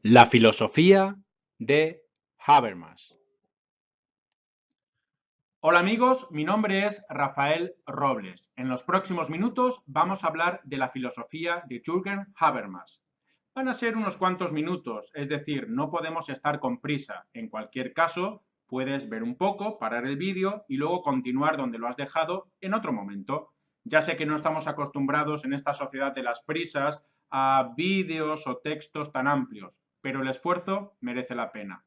La filosofía de Habermas. Hola amigos, mi nombre es Rafael Robles. En los próximos minutos vamos a hablar de la filosofía de Jürgen Habermas. Van a ser unos cuantos minutos, es decir, no podemos estar con prisa. En cualquier caso, puedes ver un poco, parar el vídeo y luego continuar donde lo has dejado en otro momento. Ya sé que no estamos acostumbrados en esta sociedad de las prisas a vídeos o textos tan amplios, pero el esfuerzo merece la pena.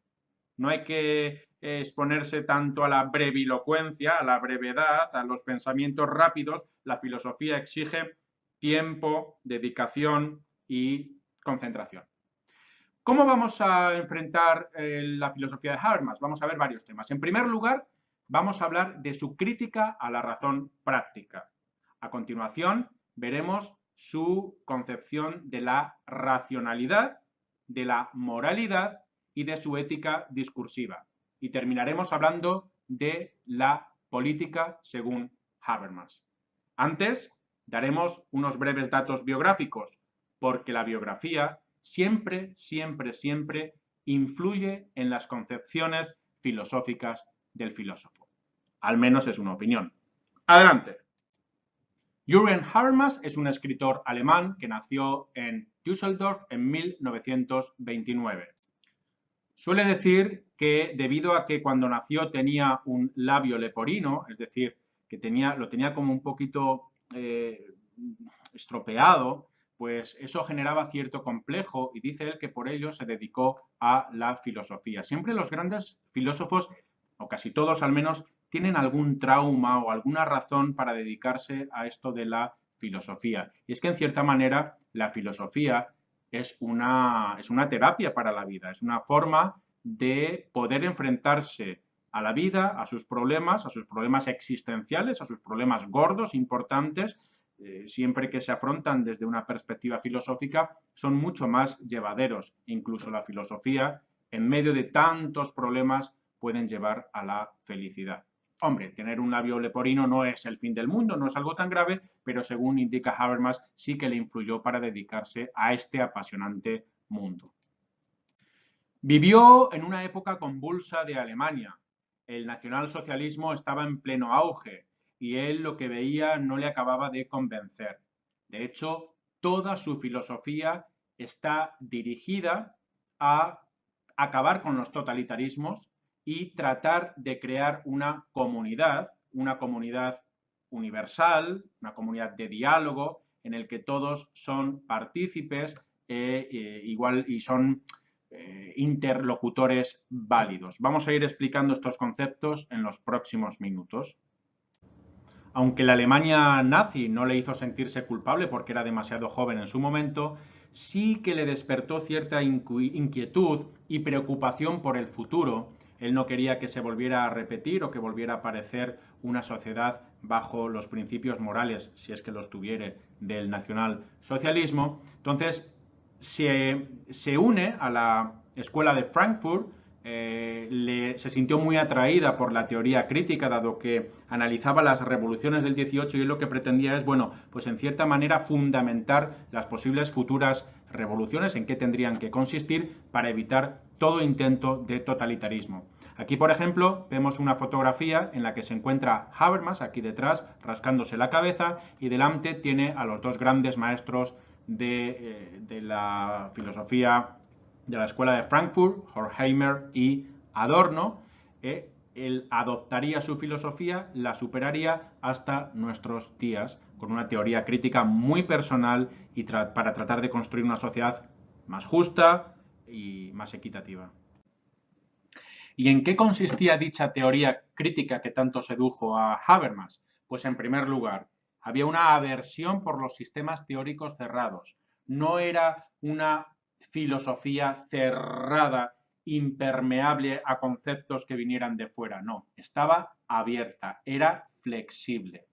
No hay que exponerse tanto a la brevilocuencia, a la brevedad, a los pensamientos rápidos. La filosofía exige tiempo, dedicación y concentración. ¿Cómo vamos a enfrentar la filosofía de Habermas? Vamos a ver varios temas. En primer lugar, vamos a hablar de su crítica a la razón práctica. A continuación, veremos su concepción de la racionalidad, de la moralidad y de su ética discursiva. Y terminaremos hablando de la política según Habermas. Antes, daremos unos breves datos biográficos, porque la biografía siempre, siempre, siempre influye en las concepciones filosóficas del filósofo. Al menos es una opinión. Adelante. Jürgen Habermas es un escritor alemán que nació en Düsseldorf en 1929. Suele decir que debido a que cuando nació tenía un labio leporino, es decir, que lo tenía como un poquito estropeado, pues eso generaba cierto complejo y dice él que por ello se dedicó a la filosofía. Siempre los grandes filósofos, o casi todos al menos, tienen algún trauma o alguna razón para dedicarse a esto de la filosofía. Y es que en cierta manera la filosofía es una terapia para la vida, es una forma de poder enfrentarse a la vida, a sus problemas existenciales, a sus problemas gordos, importantes, siempre que se afrontan desde una perspectiva filosófica, son mucho más llevaderos. Incluso la filosofía, en medio de tantos problemas, pueden llevar a la felicidad. Hombre, tener un labio leporino no es el fin del mundo, no es algo tan grave, pero según indica Habermas, sí que le influyó para dedicarse a este apasionante mundo. Vivió en una época convulsa de Alemania. El nacionalsocialismo estaba en pleno auge y él lo que veía no le acababa de convencer. De hecho, toda su filosofía está dirigida a acabar con los totalitarismos y tratar de crear una comunidad universal, una comunidad de diálogo en el que todos son partícipes igual y son interlocutores válidos. Vamos a ir explicando estos conceptos en los próximos minutos. Aunque la Alemania nazi no le hizo sentirse culpable porque era demasiado joven en su momento, sí que le despertó cierta inquietud y preocupación por el futuro. Él no quería que se volviera a repetir o que volviera a aparecer una sociedad bajo los principios morales, si es que los tuviere, del nacionalsocialismo. Entonces, se une a la escuela de Frankfurt, se sintió muy atraída por la teoría crítica, dado que analizaba las revoluciones del 18 y él lo que pretendía es, bueno, pues en cierta manera fundamentar las posibles futuras revoluciones, en qué tendrían que consistir para evitar todo intento de totalitarismo. Aquí, por ejemplo, vemos una fotografía en la que se encuentra Habermas, aquí detrás, rascándose la cabeza, y delante tiene a los dos grandes maestros de la filosofía de la escuela de Frankfurt, Horkheimer y Adorno. Él adoptaría su filosofía, la superaría hasta nuestros días, con una teoría crítica muy personal y para tratar de construir una sociedad más justa y más equitativa. ¿Y en qué consistía dicha teoría crítica que tanto sedujo a Habermas? Pues en primer lugar, había una aversión por los sistemas teóricos cerrados. No era una filosofía cerrada, impermeable a conceptos que vinieran de fuera, no, estaba abierta, era flexible.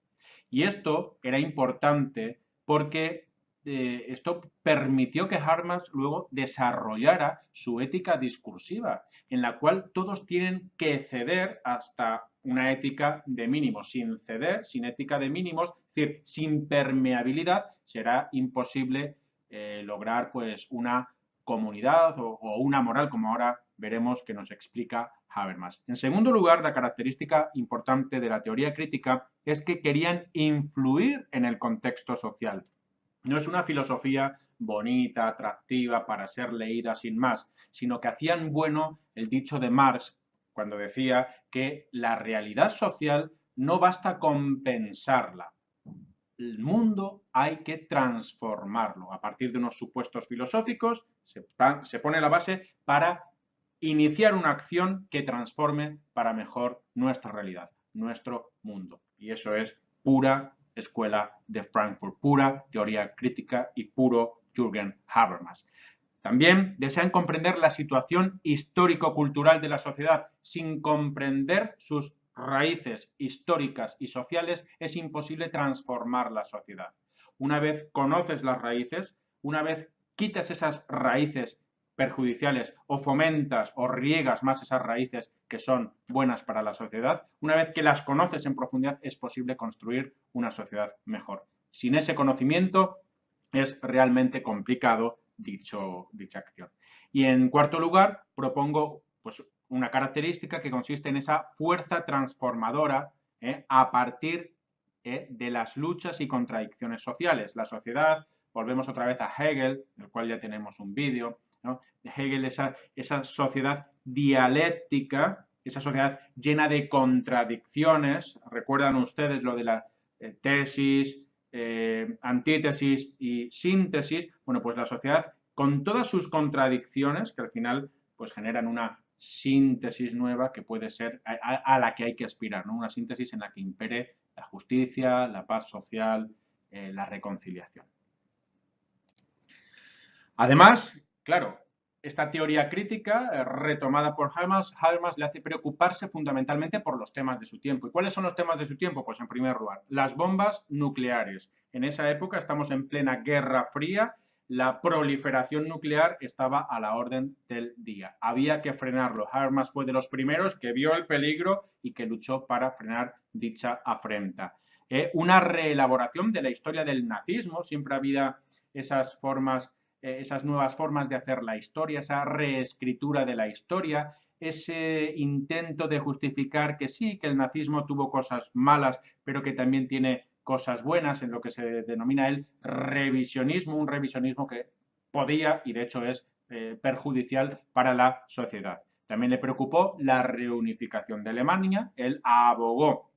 Y esto era importante porque esto permitió que Habermas luego desarrollara su ética discursiva, en la cual todos tienen que ceder hasta una ética de mínimos. Sin ceder, sin ética de mínimos, es decir, sin permeabilidad, será imposible lograr pues una comunidad o una moral, como ahora veremos que nos explica Habermas. En segundo lugar, la característica importante de la teoría crítica es que querían influir en el contexto social. No es una filosofía bonita, atractiva, para ser leída sin más, sino que hacían bueno el dicho de Marx cuando decía que la realidad social no basta con pensarla. El mundo hay que transformarlo. A partir de unos supuestos filosóficos se pone la base para iniciar una acción que transforme para mejor nuestra realidad, nuestro mundo. Y eso es pura escuela de Frankfurt, pura teoría crítica y puro Jürgen Habermas. También desean comprender la situación histórico-cultural de la sociedad. Sin comprender sus raíces históricas y sociales es imposible transformar la sociedad. Una vez conoces las raíces, una vez quitas esas raíces perjudiciales o fomentas o riegas más esas raíces que son buenas para la sociedad, una vez que las conoces en profundidad es posible construir una sociedad mejor. Sin ese conocimiento es realmente complicado dicha acción. Y en cuarto lugar, propongo pues, una característica que consiste en esa fuerza transformadora a partir de las luchas y contradicciones sociales. La sociedad, volvemos otra vez a Hegel, del cual ya tenemos un vídeo, ¿no? Hegel, esa sociedad dialéctica, esa sociedad llena de contradicciones. Recuerdan ustedes lo de la tesis, antítesis y síntesis. Bueno, pues la sociedad, con todas sus contradicciones, que al final pues generan una síntesis nueva que puede ser a la que hay que aspirar, ¿no? Una síntesis en la que impere la justicia, la paz social, la reconciliación. Además, claro, esta teoría crítica, retomada por Habermas, le hace preocuparse fundamentalmente por los temas de su tiempo. ¿Y cuáles son los temas de su tiempo? Pues en primer lugar, las bombas nucleares. En esa época estamos en plena Guerra Fría, la proliferación nuclear estaba a la orden del día. Había que frenarlo. Habermas fue de los primeros que vio el peligro y que luchó para frenar dicha afrenta. Una reelaboración de la historia del nazismo. Siempre había esas formas, esas nuevas formas de hacer la historia, esa reescritura de la historia, ese intento de justificar que sí, que el nazismo tuvo cosas malas, pero que también tiene cosas buenas, en lo que se denomina el revisionismo, un revisionismo que podía y de hecho es perjudicial para la sociedad. También le preocupó la reunificación de Alemania, él abogó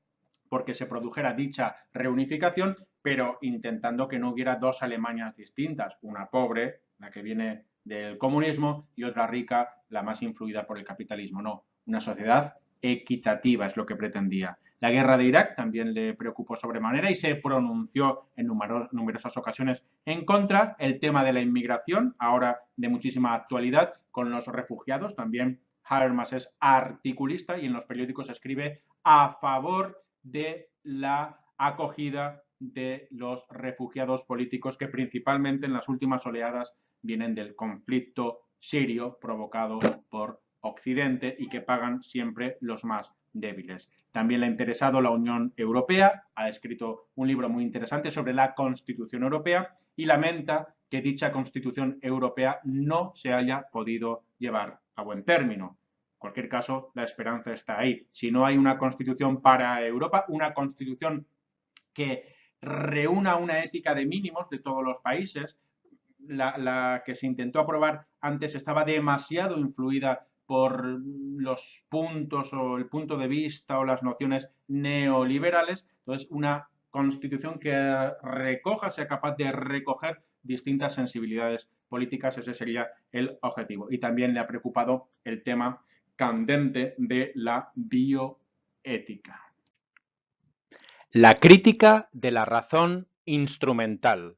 porque se produjera dicha reunificación, pero intentando que no hubiera dos Alemanias distintas, una pobre, la que viene del comunismo, y otra rica, la más influida por el capitalismo. No, una sociedad equitativa es lo que pretendía. La guerra de Irak también le preocupó sobremanera y se pronunció en numerosas ocasiones en contra. El tema de la inmigración, ahora de muchísima actualidad, con los refugiados, también Habermas es articulista y en los periódicos escribe a favor de la acogida de los refugiados políticos que principalmente en las últimas oleadas vienen del conflicto sirio provocado por Occidente y que pagan siempre los más débiles. También le ha interesado la Unión Europea, ha escrito un libro muy interesante sobre la Constitución Europea y lamenta que dicha Constitución Europea no se haya podido llevar a buen término. En cualquier caso, la esperanza está ahí. Si no hay una constitución para Europa, una constitución que reúna una ética de mínimos de todos los países, la que se intentó aprobar antes estaba demasiado influida por los puntos o el punto de vista o las nociones neoliberales. Entonces, una constitución que recoja, sea capaz de recoger distintas sensibilidades políticas, ese sería el objetivo. Y también le ha preocupado el tema candente de la bioética. La crítica de la razón instrumental.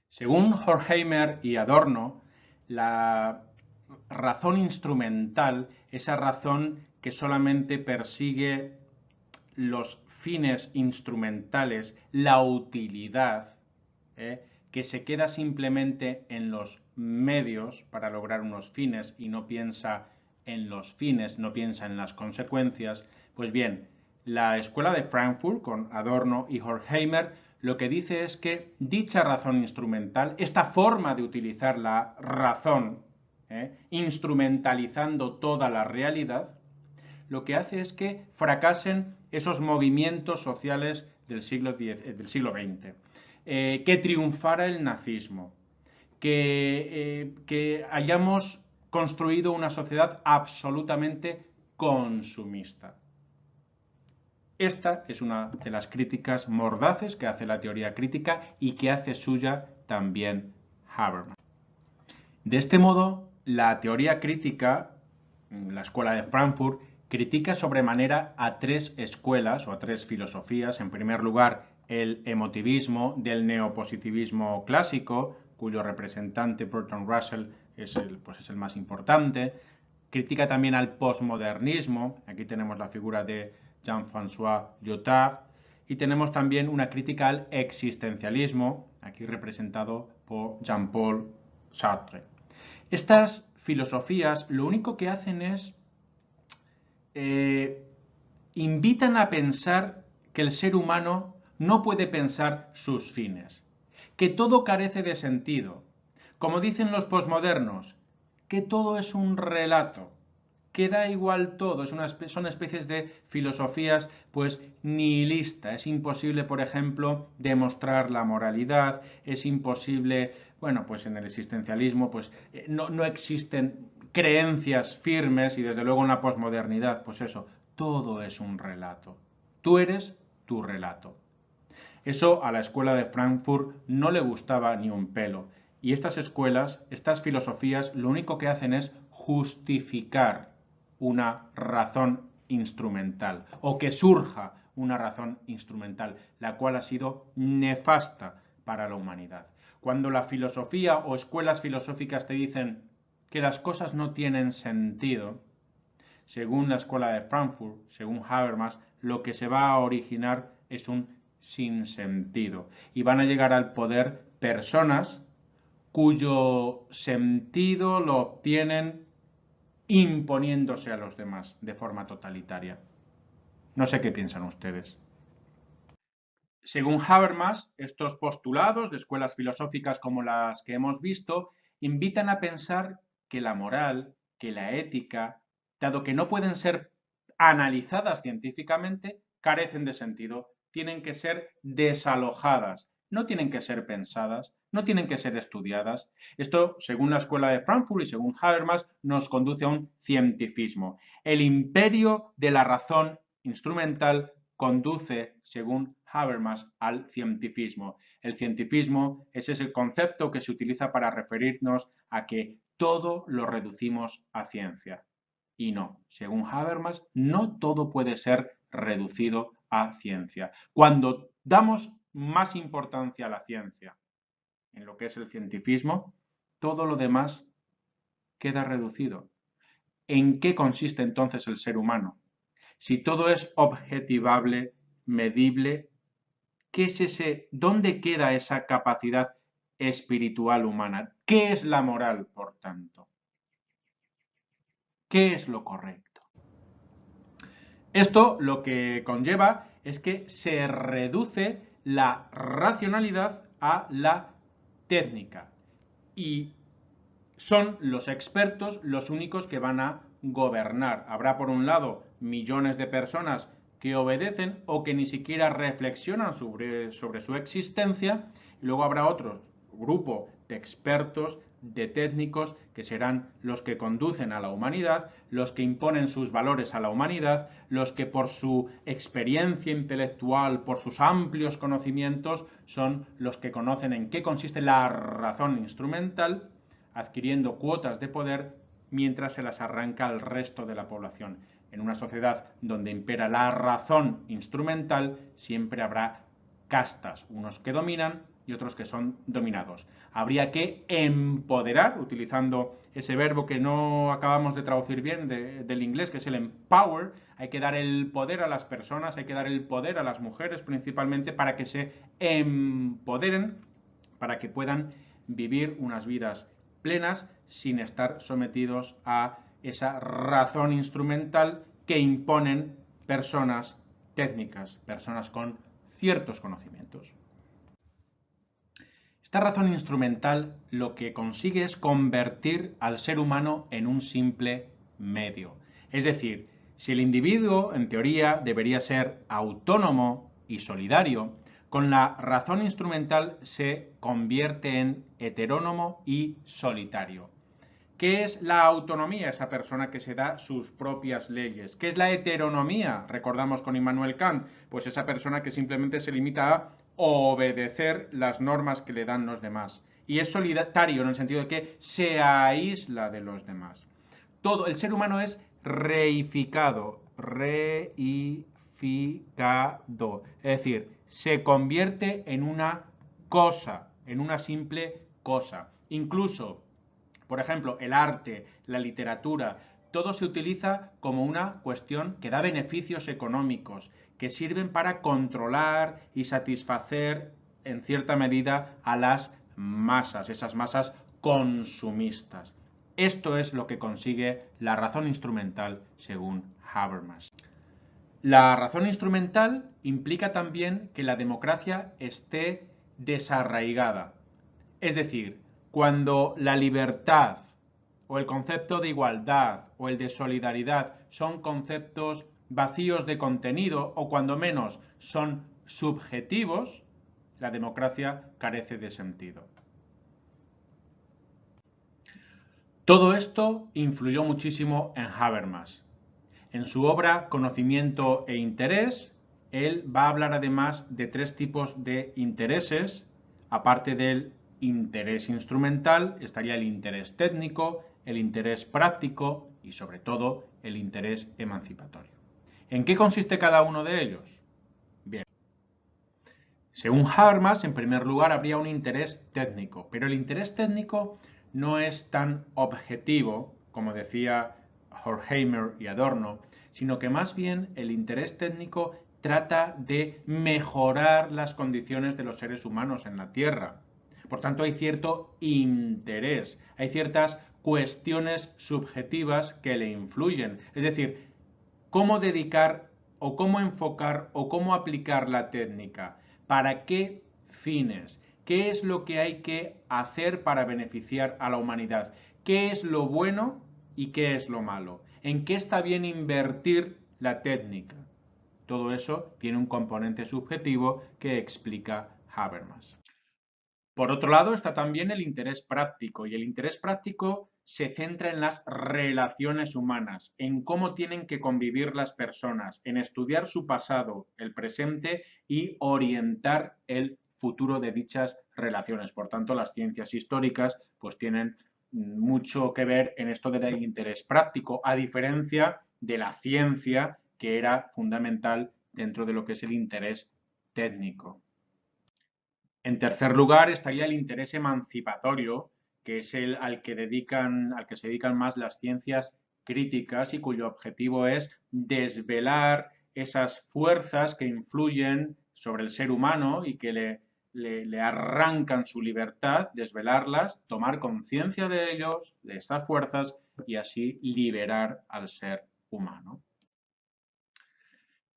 Según Horkheimer y Adorno, la razón instrumental, esa razón que solamente persigue los fines instrumentales, la utilidad, que se queda simplemente en los medios para lograr unos fines y no piensa en los fines, no piensa en las consecuencias, pues bien, la escuela de Frankfurt con Adorno y Horkheimer lo que dice es que dicha razón instrumental, esta forma de utilizar la razón, instrumentalizando toda la realidad, lo que hace es que fracasen esos movimientos sociales del siglo XX, que triunfara el nazismo, que hayamos construido una sociedad absolutamente consumista. Esta es una de las críticas mordaces que hace la teoría crítica y que hace suya también Habermas. De este modo, la teoría crítica, la escuela de Frankfurt, critica sobremanera a tres escuelas o a tres filosofías. En primer lugar, el emotivismo del neopositivismo clásico, cuyo representante Bertrand Russell es el más importante. Critica también al posmodernismo. Aquí tenemos la figura de Jean-François Lyotard. Y tenemos también una crítica al existencialismo, aquí representado por Jean-Paul Sartre. Estas filosofías lo único que hacen es invitan a pensar que el ser humano no puede pensar sus fines, que todo carece de sentido. Como dicen los posmodernos, que todo es un relato, que da igual todo, son especies de filosofías pues nihilistas. Es imposible, por ejemplo, demostrar la moralidad, es imposible, bueno, pues en el existencialismo pues no existen creencias firmes y desde luego en la posmodernidad, pues eso, todo es un relato. Tú eres tu relato. Eso a la escuela de Frankfurt no le gustaba ni un pelo. Y estas escuelas, estas filosofías, lo único que hacen es justificar una razón instrumental o que surja una razón instrumental, la cual ha sido nefasta para la humanidad. Cuando la filosofía o escuelas filosóficas te dicen que las cosas no tienen sentido, según la escuela de Frankfurt, según Habermas, lo que se va a originar es un sinsentido. Y van a llegar al poder personas cuyo sentido lo obtienen imponiéndose a los demás de forma totalitaria. No sé qué piensan ustedes. Según Habermas, estos postulados de escuelas filosóficas como las que hemos visto invitan a pensar que la moral, que la ética, dado que no pueden ser analizadas científicamente, carecen de sentido, tienen que ser desalojadas, no tienen que ser pensadas, no tienen que ser estudiadas. Esto, según la escuela de Frankfurt y según Habermas, nos conduce a un cientifismo. El imperio de la razón instrumental conduce, según Habermas, al cientifismo. El cientifismo es ese concepto que se utiliza para referirnos a que todo lo reducimos a ciencia. Y no, según Habermas, no todo puede ser reducido a ciencia. Cuando damos más importancia a la ciencia en lo que es el cientifismo, todo lo demás queda reducido. ¿En qué consiste entonces el ser humano? Si todo es objetivable, medible, ¿qué es ese? ¿Dónde queda esa capacidad espiritual humana? ¿Qué es la moral, por tanto? ¿Qué es lo correcto? Esto lo que conlleva es que se reduce la racionalidad a la técnica y son los expertos los únicos que van a gobernar. Habrá por un lado millones de personas que obedecen o que ni siquiera reflexionan sobre su existencia, y luego habrá otro grupo de expertos, de técnicos, que serán los que conducen a la humanidad, los que imponen sus valores a la humanidad, los que por su experiencia intelectual, por sus amplios conocimientos, son los que conocen en qué consiste la razón instrumental, adquiriendo cuotas de poder mientras se las arranca al resto de la población. En una sociedad donde impera la razón instrumental, siempre habrá castas, unos que dominan y otros que son dominados. Habría que empoderar, utilizando ese verbo que no acabamos de traducir bien del inglés, que es el empower. Hay que dar el poder a las personas, hay que dar el poder a las mujeres principalmente para que se empoderen, para que puedan vivir unas vidas plenas sin estar sometidos a esa razón instrumental que imponen personas técnicas, personas con ciertos conocimientos. Esta razón instrumental lo que consigue es convertir al ser humano en un simple medio. Es decir, si el individuo, en teoría, debería ser autónomo y solidario, con la razón instrumental se convierte en heterónomo y solitario. ¿Qué es la autonomía? Esa persona que se da sus propias leyes. ¿Qué es la heteronomía? Recordamos con Immanuel Kant, pues esa persona que simplemente se limita a obedecer las normas que le dan los demás. Y es solitario en el sentido de que se aísla de los demás. Todo, el ser humano es reificado, es decir, se convierte en una cosa, en una simple cosa. Incluso, por ejemplo, el arte, la literatura, todo se utiliza como una cuestión que da beneficios económicos, que sirven para controlar y satisfacer en cierta medida a las masas, esas masas consumistas. Esto es lo que consigue la razón instrumental según Habermas. La razón instrumental implica también que la democracia esté desarraigada. Es decir, cuando la libertad o el concepto de igualdad o el de solidaridad son conceptos vacíos de contenido o cuando menos son subjetivos, la democracia carece de sentido. Todo esto influyó muchísimo en Habermas. En su obra Conocimiento e Interés, él va a hablar además de tres tipos de intereses, aparte del interés instrumental, estaría el interés técnico, el interés práctico y sobre todo el interés emancipatorio. ¿En qué consiste cada uno de ellos? Bien. Según Habermas, en primer lugar, habría un interés técnico, pero el interés técnico no es tan objetivo, como decía Horkheimer y Adorno, sino que más bien el interés técnico trata de mejorar las condiciones de los seres humanos en la Tierra. Por tanto, hay cierto interés, hay ciertas cuestiones subjetivas que le influyen. Es decir, cómo dedicar o cómo enfocar o cómo aplicar la técnica. ¿Para qué fines? ¿Qué es lo que hay que hacer para beneficiar a la humanidad? ¿Qué es lo bueno y qué es lo malo? ¿En qué está bien invertir la técnica? Todo eso tiene un componente subjetivo que explica Habermas. Por otro lado está también el interés práctico, y el interés práctico se centra en las relaciones humanas, en cómo tienen que convivir las personas, en estudiar su pasado, el presente y orientar el futuro de dichas relaciones. Por tanto, las ciencias históricas pues tienen mucho que ver en esto del interés práctico, a diferencia de la ciencia que era fundamental dentro de lo que es el interés técnico. En tercer lugar estaría el interés emancipatorio, que es el al que se dedican más las ciencias críticas y cuyo objetivo es desvelar esas fuerzas que influyen sobre el ser humano y que le arrancan su libertad, desvelarlas, tomar conciencia de ellos, de estas fuerzas y así liberar al ser humano.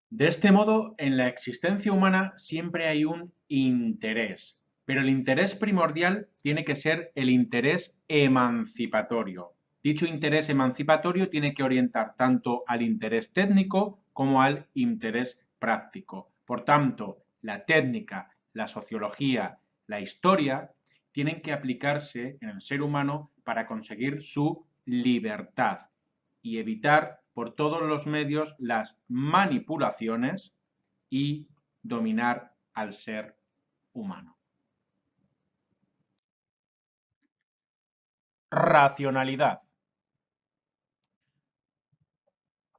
De este modo, en la existencia humana siempre hay un interés, pero el interés primordial tiene que ser el interés emancipatorio. Dicho interés emancipatorio tiene que orientar tanto al interés técnico como al interés práctico. Por tanto, la técnica, la sociología, la historia tienen que aplicarse en el ser humano para conseguir su libertad y evitar por todos los medios las manipulaciones y dominar al ser humano. Racionalidad.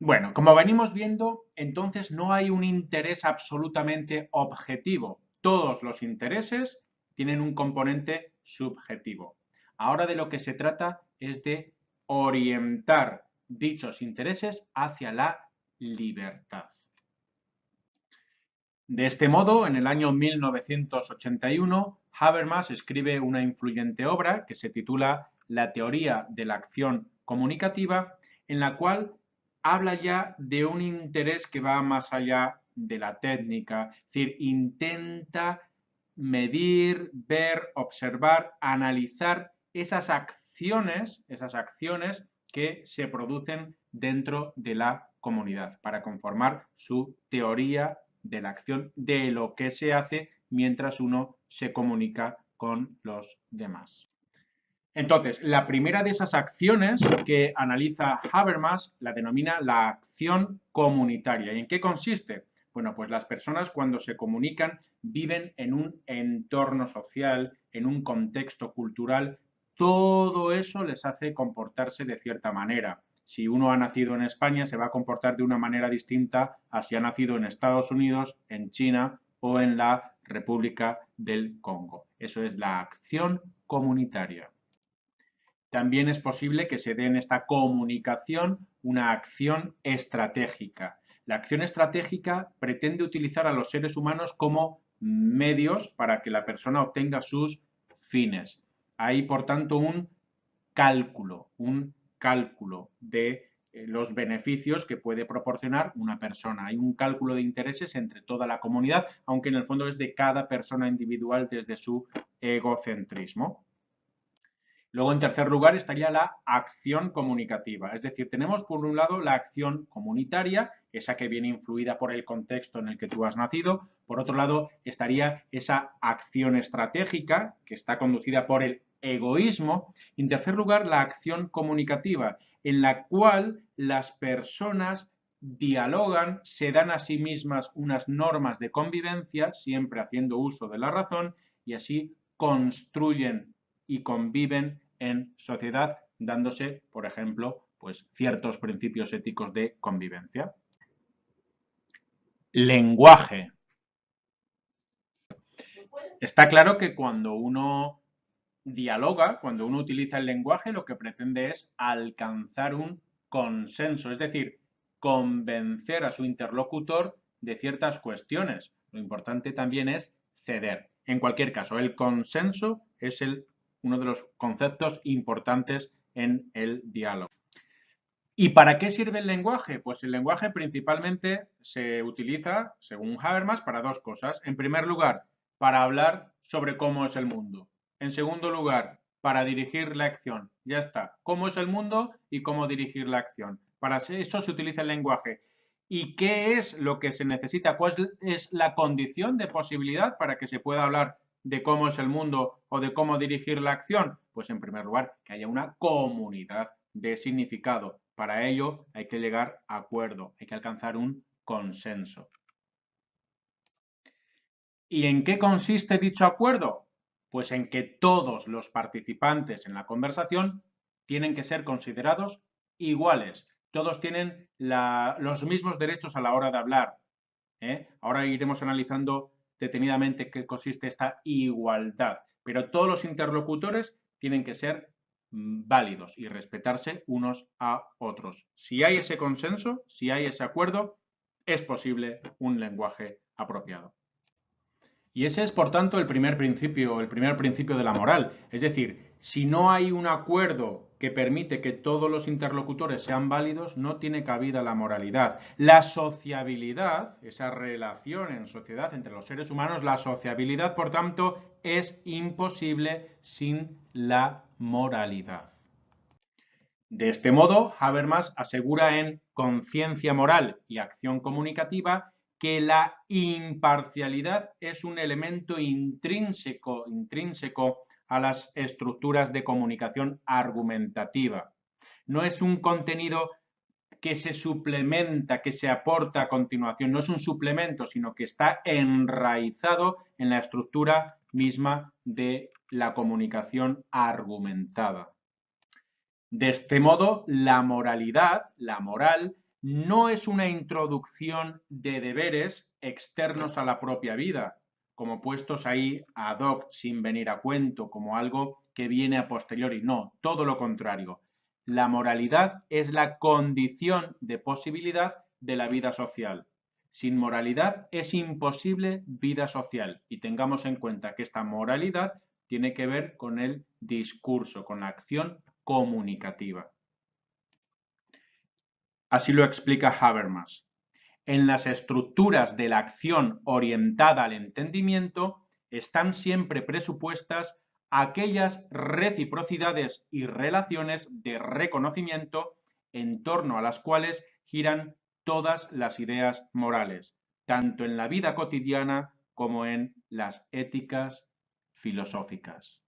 Bueno, como venimos viendo, entonces no hay un interés absolutamente objetivo. Todos los intereses tienen un componente subjetivo. Ahora de lo que se trata es de orientar dichos intereses hacia la libertad. De este modo, en el año 1981, Habermas escribe una influyente obra que se titula La teoría de la acción comunicativa, en la cual habla ya de un interés que va más allá de la técnica, es decir, intenta medir, ver, observar, analizar esas acciones que se producen dentro de la comunidad para conformar su teoría de la acción de lo que se hace mientras uno se comunica con los demás. Entonces, la primera de esas acciones que analiza Habermas la denomina la acción comunitaria. ¿Y en qué consiste? Bueno, pues las personas cuando se comunican viven en un entorno social, en un contexto cultural, todo eso les hace comportarse de cierta manera. Si uno ha nacido en España, se va a comportar de una manera distinta a si ha nacido en Estados Unidos, en China o en la República del Congo. Eso es la acción comunitaria. También es posible que se dé en esta comunicación una acción estratégica. La acción estratégica pretende utilizar a los seres humanos como medios para que la persona obtenga sus fines. Hay, por tanto, un cálculo de los beneficios que puede proporcionar una persona. Hay un cálculo de intereses entre toda la comunidad, aunque en el fondo es de cada persona individual desde su egocentrismo. Luego, en tercer lugar, estaría la acción comunicativa. Es decir, tenemos por un lado la acción comunitaria, esa que viene influida por el contexto en el que tú has nacido. Por otro lado, estaría esa acción estratégica, que está conducida por el egoísmo. Y en tercer lugar, la acción comunicativa, en la cual las personas dialogan, se dan a sí mismas unas normas de convivencia, siempre haciendo uso de la razón, y así construyen y conviven en sociedad, dándose, por ejemplo, pues ciertos principios éticos de convivencia. Lenguaje. Está claro que cuando uno dialoga, cuando uno utiliza el lenguaje, lo que pretende es alcanzar un consenso, es decir, convencer a su interlocutor de ciertas cuestiones. Lo importante también es ceder. En cualquier caso, el consenso es uno de los conceptos importantes en el diálogo. ¿Y para qué sirve el lenguaje? Pues el lenguaje principalmente se utiliza, según Habermas, para dos cosas. En primer lugar, para hablar sobre cómo es el mundo. En segundo lugar, para dirigir la acción. Ya está. Cómo es el mundo y cómo dirigir la acción. Para eso se utiliza el lenguaje. ¿Y qué es lo que se necesita? ¿Cuál es la condición de posibilidad para que se pueda hablar de cómo es el mundo o de cómo dirigir la acción? Pues en primer lugar, que haya una comunidad de significado. Para ello hay que llegar a acuerdo, hay que alcanzar un consenso. ¿Y en qué consiste dicho acuerdo? Pues en que todos los participantes en la conversación tienen que ser considerados iguales. Todos tienen los mismos derechos a la hora de hablar. Ahora iremos analizando detenidamente qué consiste esta igualdad. Pero todos los interlocutores tienen que ser válidos y respetarse unos a otros. Si hay ese consenso, si hay ese acuerdo, es posible un lenguaje apropiado. Y ese es, por tanto, el primer principio de la moral. Es decir, si no hay un acuerdo que permite que todos los interlocutores sean válidos, no tiene cabida la moralidad. La sociabilidad, esa relación en sociedad entre los seres humanos, la sociabilidad, por tanto, es imposible sin la moralidad. De este modo, Habermas asegura en Conciencia moral y acción comunicativa que la imparcialidad es un elemento intrínseco a las estructuras de comunicación argumentativa. No es un contenido que se suplementa, que se aporta a continuación, no es un suplemento, sino que está enraizado en la estructura misma de la comunicación argumentada. De este modo, la moralidad, la moral, no es una introducción de deberes externos a la propia vida, como puestos ahí ad hoc, sin venir a cuento, como algo que viene a posteriori. No, todo lo contrario. La moralidad es la condición de posibilidad de la vida social. Sin moralidad es imposible vida social. Y tengamos en cuenta que esta moralidad tiene que ver con el discurso, con la acción comunicativa. Así lo explica Habermas. En las estructuras de la acción orientada al entendimiento están siempre presupuestas aquellas reciprocidades y relaciones de reconocimiento en torno a las cuales giran todas las ideas morales, tanto en la vida cotidiana como en las éticas filosóficas.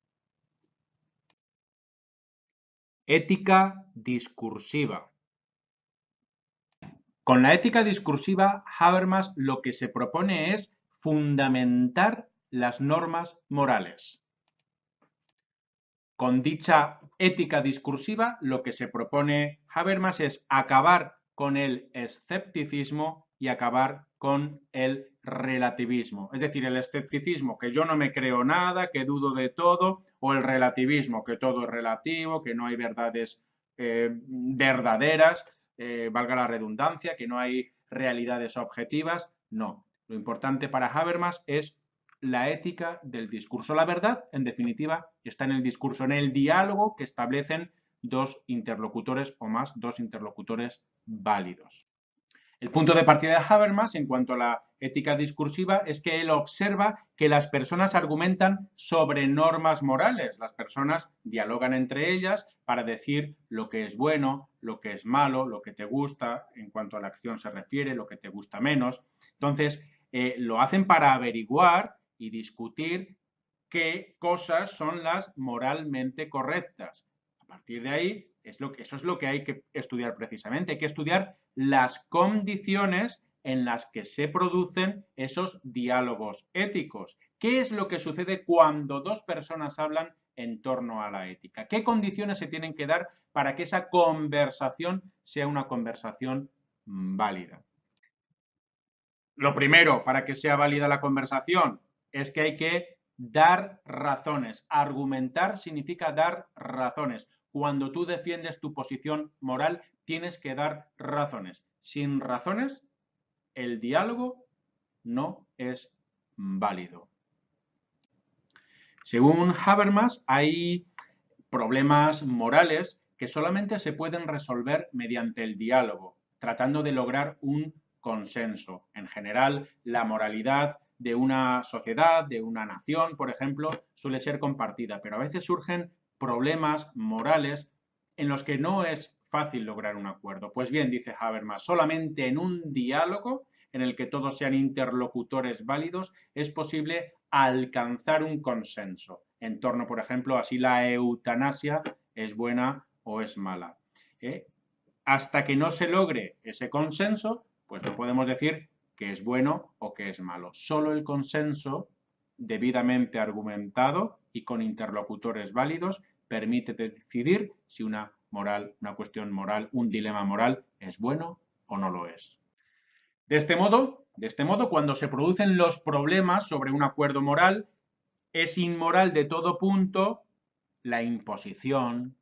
Ética discursiva. Con la ética discursiva, Habermas lo que se propone es fundamentar las normas morales. Con dicha ética discursiva, lo que se propone Habermas es acabar con el escepticismo y acabar con el relativismo. Es decir, el escepticismo, que yo no me creo nada, que dudo de todo, o el relativismo, que todo es relativo, que no hay verdades verdaderas, valga la redundancia, que no hay realidades objetivas. No. Lo importante para Habermas es la ética del discurso. La verdad, en definitiva, está en el discurso, en el diálogo que establecen dos interlocutores o más, dos interlocutores válidos. El punto de partida de Habermas en cuanto a la ética discursiva es que él observa que las personas argumentan sobre normas morales. Las personas dialogan entre ellas para decir lo que es bueno, lo que es malo, lo que te gusta en cuanto a la acción se refiere, lo que te gusta menos. Entonces, lo hacen para averiguar y discutir qué cosas son las moralmente correctas. A partir de ahí, eso es lo que hay que estudiar precisamente. Hay que estudiar las condiciones en las que se producen esos diálogos éticos. ¿Qué es lo que sucede cuando dos personas hablan en torno a la ética? ¿Qué condiciones se tienen que dar para que esa conversación sea una conversación válida? Lo primero, para que sea válida la conversación, es que hay que dar razones. Argumentar significa dar razones. Cuando tú defiendes tu posición moral, tienes que dar razones. Sin razones, el diálogo no es válido. Según Habermas, hay problemas morales que solamente se pueden resolver mediante el diálogo, tratando de lograr un consenso. En general, la moralidad de una sociedad, de una nación, por ejemplo, suele ser compartida, pero a veces surgen problemas morales en los que no es fácil lograr un acuerdo. Pues bien, dice Habermas, solamente en un diálogo en el que todos sean interlocutores válidos es posible alcanzar un consenso en torno, por ejemplo, a si la eutanasia es buena o es mala. Hasta que no se logre ese consenso, pues no podemos decir que es bueno o que es malo. Solo el consenso debidamente argumentado y con interlocutores válidos permite decidir si una cuestión moral, un dilema moral es bueno o no lo es. De este modo, cuando se producen los problemas sobre un acuerdo moral, es inmoral de todo punto la imposición,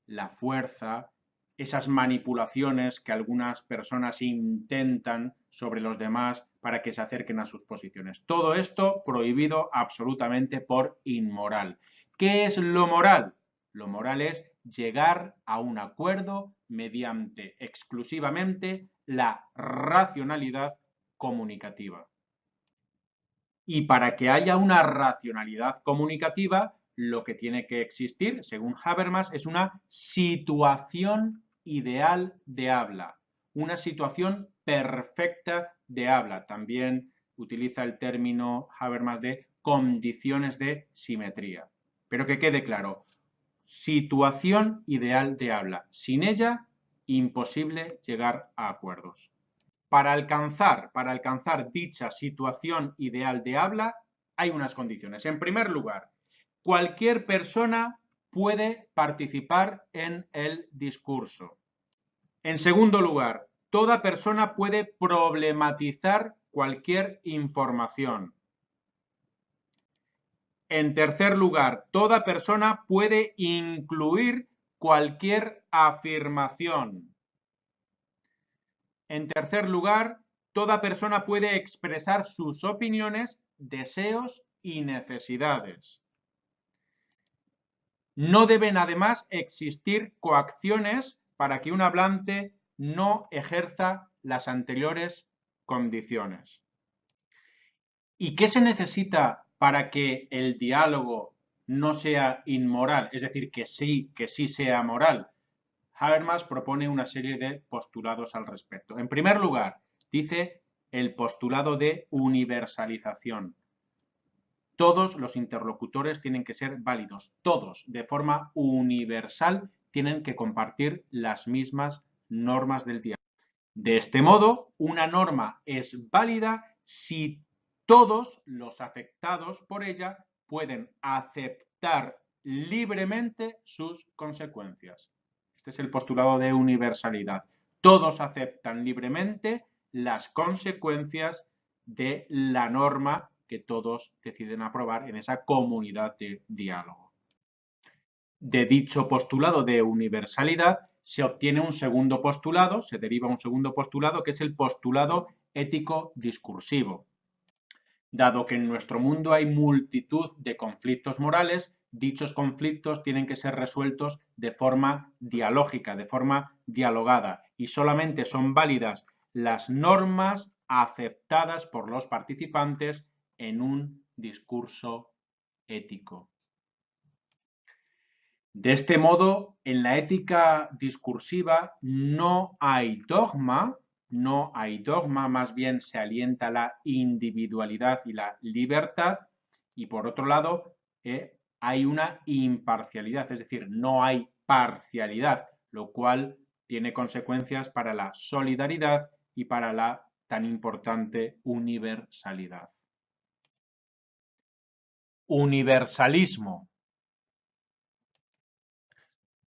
la fuerza, esas manipulaciones que algunas personas intentan sobre los demás para que se acerquen a sus posiciones. Todo esto prohibido absolutamente por inmoral. ¿Qué es lo moral? Lo moral es llegar a un acuerdo mediante exclusivamente la racionalidad comunicativa. Y para que haya una racionalidad comunicativa, lo que tiene que existir, según Habermas, es una situación ideal de habla, una situación perfecta de habla. También utiliza el término Habermas de condiciones de simetría. Pero que quede claro, situación ideal de habla. Sin ella, imposible llegar a acuerdos. Para alcanzar dicha situación ideal de habla, hay unas condiciones. En primer lugar, cualquier persona puede participar en el discurso. En segundo lugar, toda persona puede problematizar cualquier información. En tercer lugar, toda persona puede incluir cualquier afirmación. En tercer lugar, toda persona puede expresar sus opiniones, deseos y necesidades. No deben además existir coacciones para que un hablante no ejerza las anteriores condiciones. ¿Y qué se necesita para que el diálogo no sea inmoral, es decir, que sí sea moral, Habermas propone una serie de postulados al respecto. En primer lugar, dice el postulado de universalización. Todos los interlocutores tienen que ser válidos, todos, de forma universal, tienen que compartir las mismas normas del diálogo. De este modo, una norma es válida si todos los afectados por ella pueden aceptar libremente sus consecuencias. Este es el postulado de universalidad. Todos aceptan libremente las consecuencias de la norma que todos deciden aprobar en esa comunidad de diálogo. De dicho postulado de universalidad se obtiene un segundo postulado, se deriva un segundo postulado, que es el postulado ético-discursivo. Dado que en nuestro mundo hay multitud de conflictos morales, dichos conflictos tienen que ser resueltos de forma dialógica, de forma dialogada, y solamente son válidas las normas aceptadas por los participantes en un discurso ético. De este modo, en la ética discursiva no hay dogma, más bien se alienta la individualidad y la libertad, y por otro lado, hay una imparcialidad, es decir, no hay parcialidad, lo cual tiene consecuencias para la solidaridad y para la tan importante universalidad. Universalismo.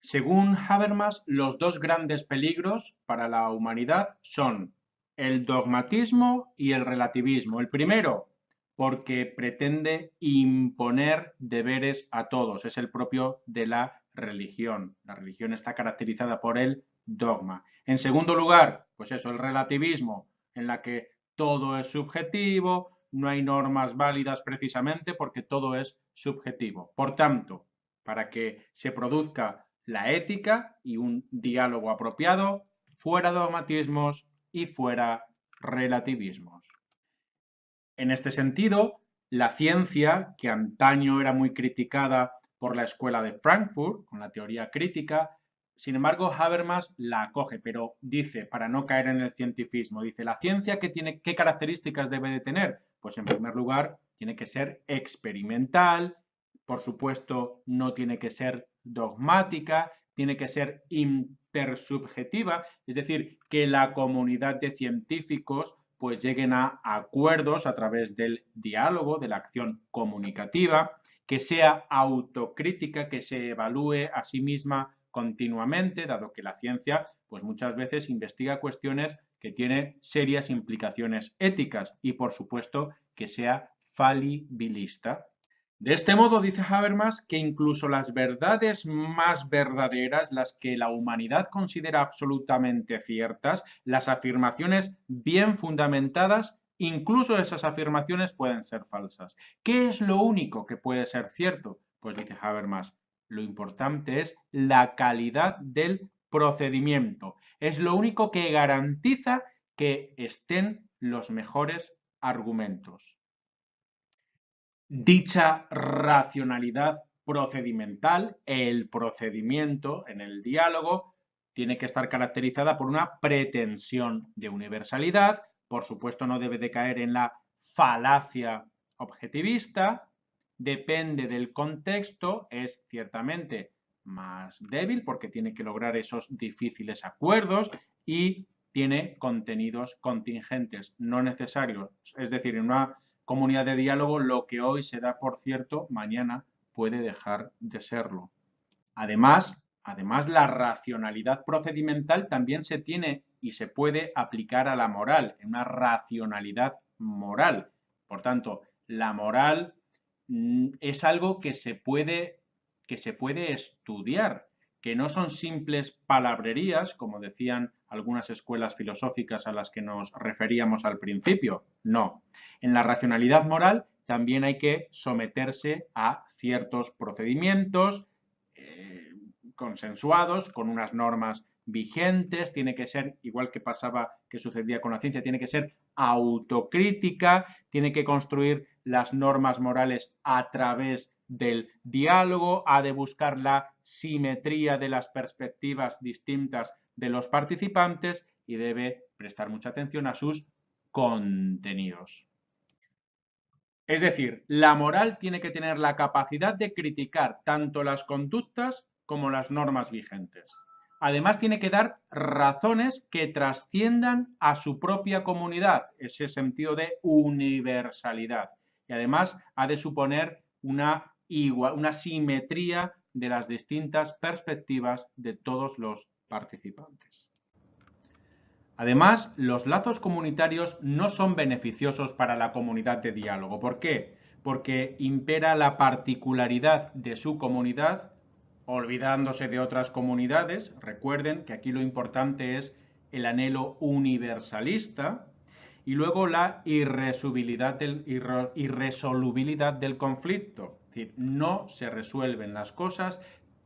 Según Habermas, los dos grandes peligros para la humanidad son el dogmatismo y el relativismo. El primero, porque pretende imponer deberes a todos, es el propio de la religión. La religión está caracterizada por el dogma. En segundo lugar, pues eso, el relativismo, en la que todo es subjetivo, no hay normas válidas precisamente porque todo es subjetivo. Por tanto, para que se produzca la ética y un diálogo apropiado, fuera dogmatismos y fuera relativismos. En este sentido, la ciencia, que antaño era muy criticada por la escuela de Frankfurt, con la teoría crítica, sin embargo, Habermas la acoge, pero dice, para no caer en el cientificismo, dice, ¿la ciencia qué características debe de tener? Pues en primer lugar, tiene que ser experimental, por supuesto, no tiene que ser dogmática, tiene que ser intersubjetiva, es decir, que la comunidad de científicos pues lleguen a acuerdos a través del diálogo, de la acción comunicativa, que sea autocrítica, que se evalúe a sí misma continuamente, dado que la ciencia pues muchas veces investiga cuestiones que tienen serias implicaciones éticas y por supuesto que sea falibilista. De este modo, dice Habermas, que incluso las verdades más verdaderas, las que la humanidad considera absolutamente ciertas, las afirmaciones bien fundamentadas, incluso esas afirmaciones pueden ser falsas. ¿Qué es lo único que puede ser cierto? Pues dice Habermas, lo importante es la calidad del procedimiento. Es lo único que garantiza que estén los mejores argumentos. Dicha racionalidad procedimental, el procedimiento en el diálogo, tiene que estar caracterizada por una pretensión de universalidad, por supuesto no debe de caer en la falacia objetivista, depende del contexto, es ciertamente más débil porque tiene que lograr esos difíciles acuerdos y tiene contenidos contingentes, no necesarios, es decir, en una comunidad de diálogo, lo que hoy se da por cierto, mañana puede dejar de serlo. Además, la racionalidad procedimental también se tiene y se puede aplicar a la moral, en una racionalidad moral. Por tanto, la moral es algo que se puede estudiar, que no son simples palabrerías, como decían algunas escuelas filosóficas a las que nos referíamos al principio. No. En la racionalidad moral también hay que someterse a ciertos procedimientos consensuados, con unas normas vigentes, tiene que ser, igual que sucedía con la ciencia, tiene que ser autocrítica, tiene que construir las normas morales a través del diálogo, ha de buscar la simetría de las perspectivas distintas de los participantes y debe prestar mucha atención a sus contenidos. Es decir, la moral tiene que tener la capacidad de criticar tanto las conductas como las normas vigentes. Además, tiene que dar razones que trasciendan a su propia comunidad, ese sentido de universalidad. Y además ha de suponer una simetría de las distintas perspectivas de todos los participantes. Además, los lazos comunitarios no son beneficiosos para la comunidad de diálogo. ¿Por qué? Porque impera la particularidad de su comunidad, olvidándose de otras comunidades. Recuerden que aquí lo importante es el anhelo universalista y luego la irresolubilidad del conflicto. Es decir, no se resuelven las cosas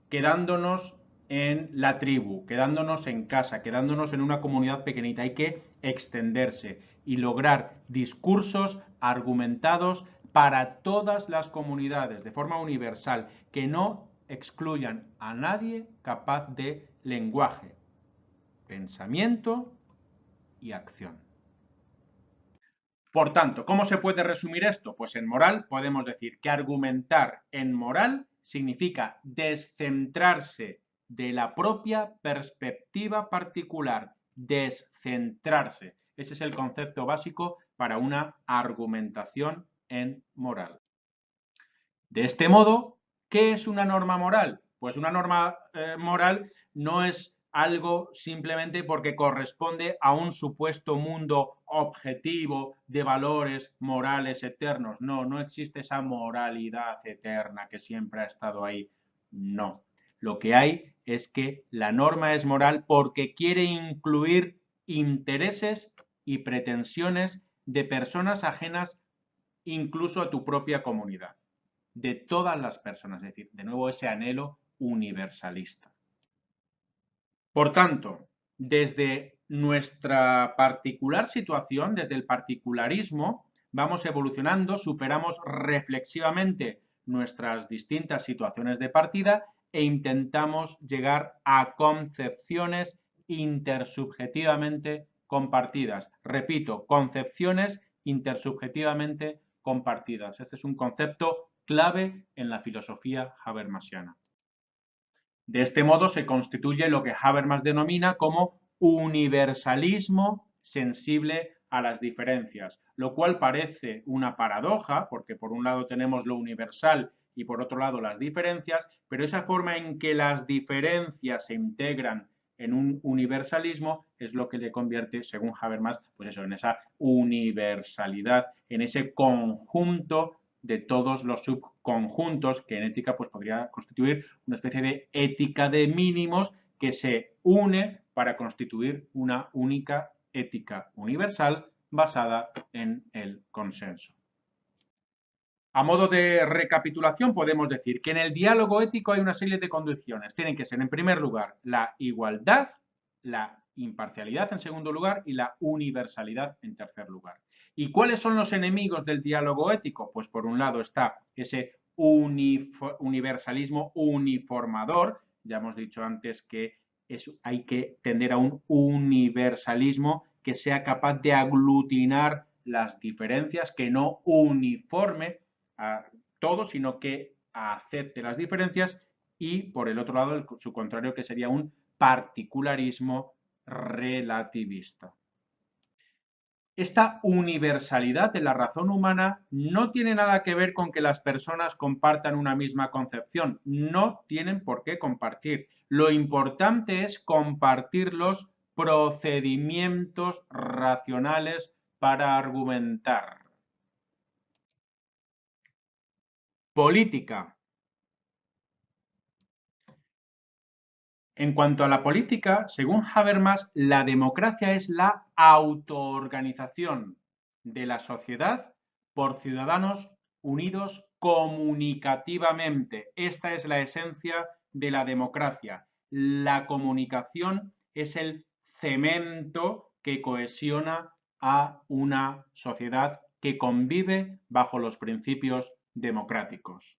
quedándonos en la tribu, quedándonos en casa, quedándonos en una comunidad pequeñita. Hay que extenderse y lograr discursos argumentados para todas las comunidades, de forma universal, que no excluyan a nadie capaz de lenguaje, pensamiento y acción. Por tanto, ¿cómo se puede resumir esto? Pues en moral podemos decir que argumentar en moral significa descentrarse de la propia perspectiva particular, descentrarse. Ese es el concepto básico para una argumentación en moral. De este modo, ¿qué es una norma moral? Pues una norma moral no es algo simplemente porque corresponde a un supuesto mundo objetivo de valores morales eternos. No, no existe esa moralidad eterna que siempre ha estado ahí. No. Lo que hay es que la norma es moral porque quiere incluir intereses y pretensiones de personas ajenas incluso a tu propia comunidad, de todas las personas, es decir, de nuevo ese anhelo universalista. Por tanto, desde nuestra particular situación, desde el particularismo, vamos evolucionando, superamos reflexivamente nuestras distintas situaciones de partida e intentamos llegar a concepciones intersubjetivamente compartidas. Repito, concepciones intersubjetivamente compartidas. Este es un concepto clave en la filosofía habermasiana. De este modo se constituye lo que Habermas denomina como universalismo sensible a las diferencias, lo cual parece una paradoja, porque por un lado tenemos lo universal y por otro lado las diferencias, pero esa forma en que las diferencias se integran en un universalismo es lo que le convierte, según Habermas, pues eso, en esa universalidad, en ese conjunto de todos los subconjuntos que en ética pues podría constituir una especie de ética de mínimos que se une para constituir una única ética universal basada en el consenso. A modo de recapitulación podemos decir que en el diálogo ético hay una serie de condiciones. Tienen que ser, en primer lugar, la igualdad, la imparcialidad en segundo lugar y la universalidad en tercer lugar. ¿Y cuáles son los enemigos del diálogo ético? Pues por un lado está ese universalismo uniformador. Ya hemos dicho antes que hay que tender a un universalismo que sea capaz de aglutinar las diferencias, que no uniforme a todo, sino que acepte las diferencias, y por el otro lado su contrario, que sería un particularismo relativista. Esta universalidad de la razón humana no tiene nada que ver con que las personas compartan una misma concepción, no tienen por qué compartir. Lo importante es compartir los procedimientos racionales para argumentar. Política. En cuanto a la política, según Habermas, la democracia es la autoorganización de la sociedad por ciudadanos unidos comunicativamente. Esta es la esencia de la democracia. La comunicación es el cemento que cohesiona a una sociedad que convive bajo los principios democráticos.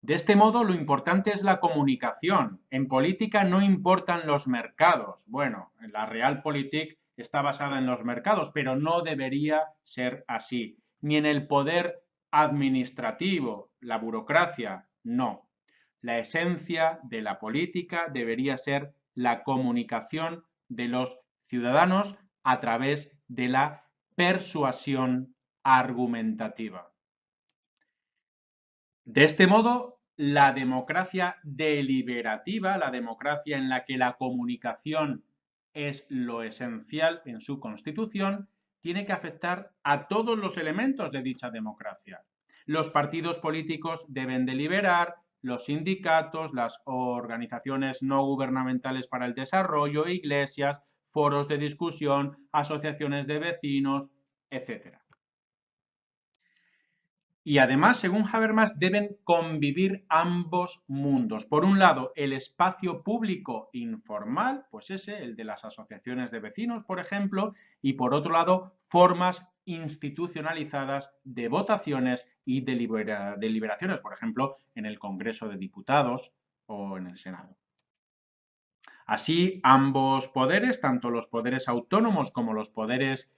De este modo, lo importante es la comunicación. En política no importan los mercados. Bueno, la Realpolitik está basada en los mercados, pero no debería ser así. Ni en el poder administrativo, la burocracia, no. La esencia de la política debería ser la comunicación de los ciudadanos a través de la persuasión argumentativa. De este modo, la democracia deliberativa, la democracia en la que la comunicación es lo esencial en su constitución, tiene que afectar a todos los elementos de dicha democracia. Los partidos políticos deben deliberar, los sindicatos, las organizaciones no gubernamentales para el desarrollo, iglesias, foros de discusión, asociaciones de vecinos, etc. Y además, según Habermas, deben convivir ambos mundos. Por un lado, el espacio público informal, pues ese, el de las asociaciones de vecinos, por ejemplo, y por otro lado, formas institucionalizadas de votaciones y deliberaciones, por ejemplo, en el Congreso de Diputados o en el Senado. Así, ambos poderes, tanto los poderes autónomos como los poderes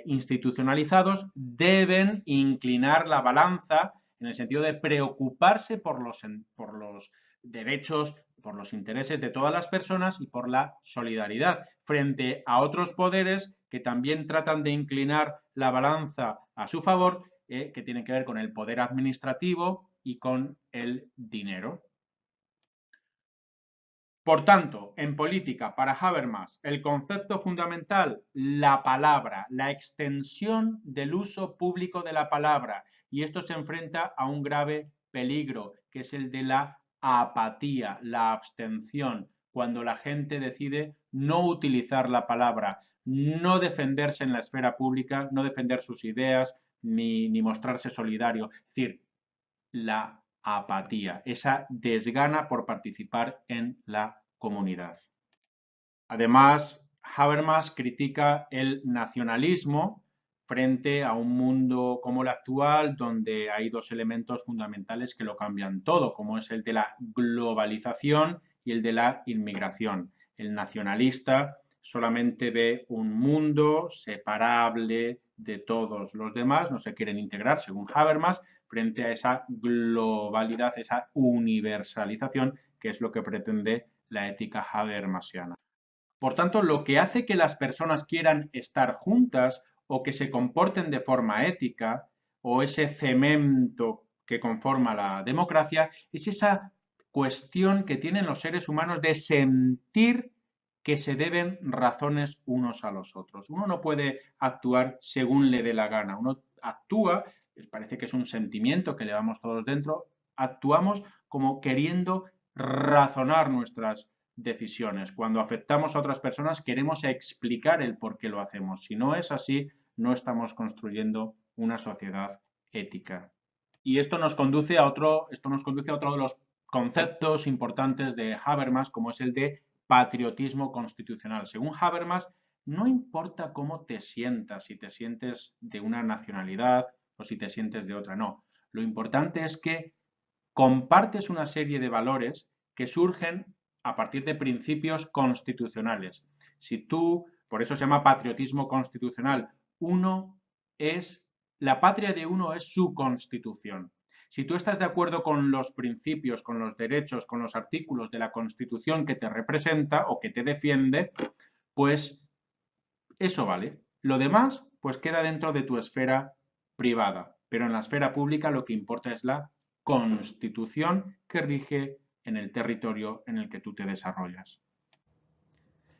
institucionalizados, deben inclinar la balanza en el sentido de preocuparse por los derechos, por los intereses de todas las personas y por la solidaridad, frente a otros poderes que también tratan de inclinar la balanza a su favor, que tienen que ver con el poder administrativo y con el dinero. Por tanto, en política, para Habermas, el concepto fundamental, la palabra, la extensión del uso público de la palabra, y esto se enfrenta a un grave peligro, que es el de la apatía, la abstención, cuando la gente decide no utilizar la palabra, no defenderse en la esfera pública, no defender sus ideas, ni mostrarse solidario. Es decir, la apatía, esa desgana por participar en la comunidad. Además, Habermas critica el nacionalismo frente a un mundo como el actual, donde hay dos elementos fundamentales que lo cambian todo, como es el de la globalización y el de la inmigración. El nacionalista solamente ve un mundo separable de todos los demás, no se quieren integrar, según Habermas, frente a esa globalidad, esa universalización, que es lo que pretende la ética habermasiana. Por tanto, lo que hace que las personas quieran estar juntas o que se comporten de forma ética, o ese cemento que conforma la democracia, es esa cuestión que tienen los seres humanos de sentir que se deben razones unos a los otros. Uno no puede actuar según le dé la gana. Uno actúa, parece que es un sentimiento que llevamos todos dentro, actuamos como queriendo razonar nuestras decisiones. Cuando afectamos a otras personas queremos explicar el por qué lo hacemos. Si no es así, no estamos construyendo una sociedad ética. Y esto nos conduce a otro de los conceptos importantes de Habermas, como es el de patriotismo constitucional. Según Habermas, no importa cómo te sientas, si te sientes de una nacionalidad o si te sientes de otra, no. Lo importante es que compartes una serie de valores que surgen a partir de principios constitucionales. Si tú, por eso se llama patriotismo constitucional, la patria de uno es su constitución. Si tú estás de acuerdo con los principios, con los derechos, con los artículos de la Constitución que te representa o que te defiende, pues eso vale. Lo demás, pues queda dentro de tu esfera privada. Pero en la esfera pública lo que importa es la Constitución que rige en el territorio en el que tú te desarrollas.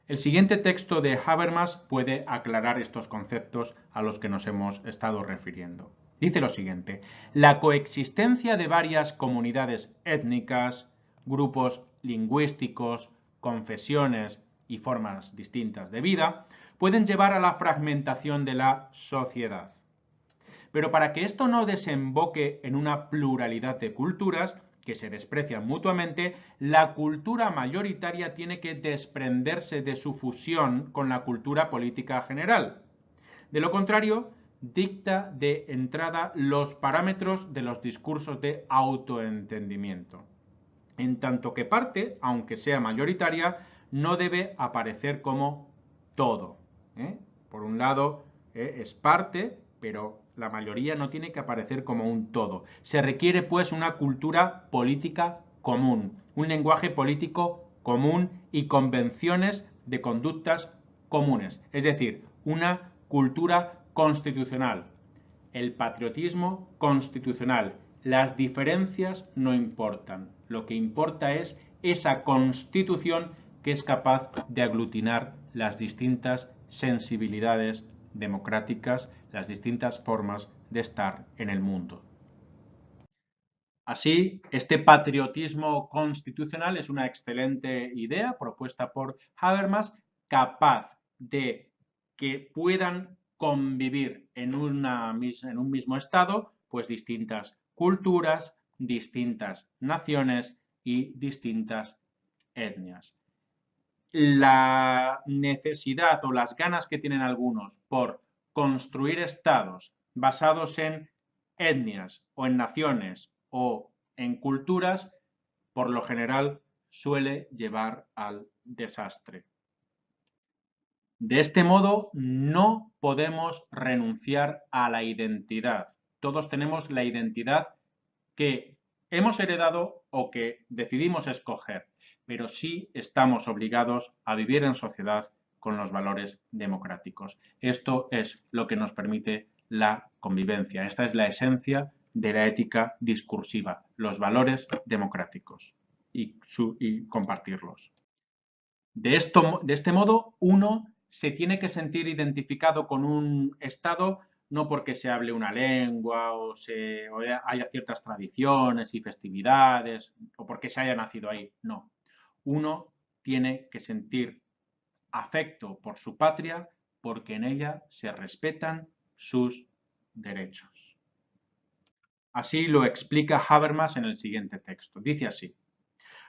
El siguiente texto de Habermas puede aclarar estos conceptos a los que nos hemos estado refiriendo. Dice lo siguiente: la coexistencia de varias comunidades étnicas, grupos lingüísticos, confesiones y formas distintas de vida pueden llevar a la fragmentación de la sociedad. Pero para que esto no desemboque en una pluralidad de culturas que se desprecian mutuamente, la cultura mayoritaria tiene que desprenderse de su fusión con la cultura política general. De lo contrario, dicta de entrada los parámetros de los discursos de autoentendimiento. En tanto que parte, aunque sea mayoritaria, no debe aparecer como todo. Por un lado, es parte, pero la mayoría no tiene que aparecer como un todo. Se requiere, pues, una cultura política común, un lenguaje político común y convenciones de conductas comunes, es decir, una cultura constitucional. El patriotismo constitucional. Las diferencias no importan. Lo que importa es esa constitución que es capaz de aglutinar las distintas sensibilidades democráticas, las distintas formas de estar en el mundo. Así, este patriotismo constitucional es una excelente idea propuesta por Habermas, capaz de que puedan convivir en un mismo estado, pues distintas culturas, distintas naciones y distintas etnias. La necesidad o las ganas que tienen algunos por construir estados basados en etnias o en naciones o en culturas, por lo general suele llevar al desastre. De este modo, no podemos renunciar a la identidad. Todos tenemos la identidad que hemos heredado o que decidimos escoger, pero sí estamos obligados a vivir en sociedad con los valores democráticos. Esto es lo que nos permite la convivencia. Esta es la esencia de la ética discursiva, los valores democráticos y compartirlos. De este modo, uno se tiene que sentir identificado con un Estado no porque se hable una lengua o haya ciertas tradiciones y festividades o porque se haya nacido ahí. No. Uno tiene que sentir afecto por su patria porque en ella se respetan sus derechos. Así lo explica Habermas en el siguiente texto. Dice así: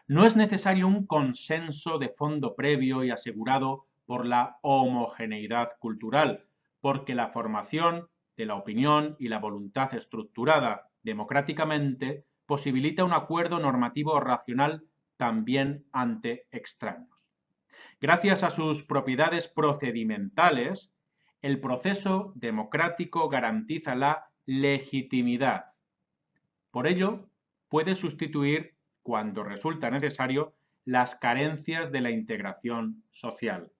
no es necesario un consenso de fondo previo y asegurado por la homogeneidad cultural, porque la formación de la opinión y la voluntad estructurada democráticamente posibilita un acuerdo normativo racional también ante extraños. Gracias a sus propiedades procedimentales, el proceso democrático garantiza la legitimidad. Por ello, puede sustituir, cuando resulta necesario, las carencias de la integración social.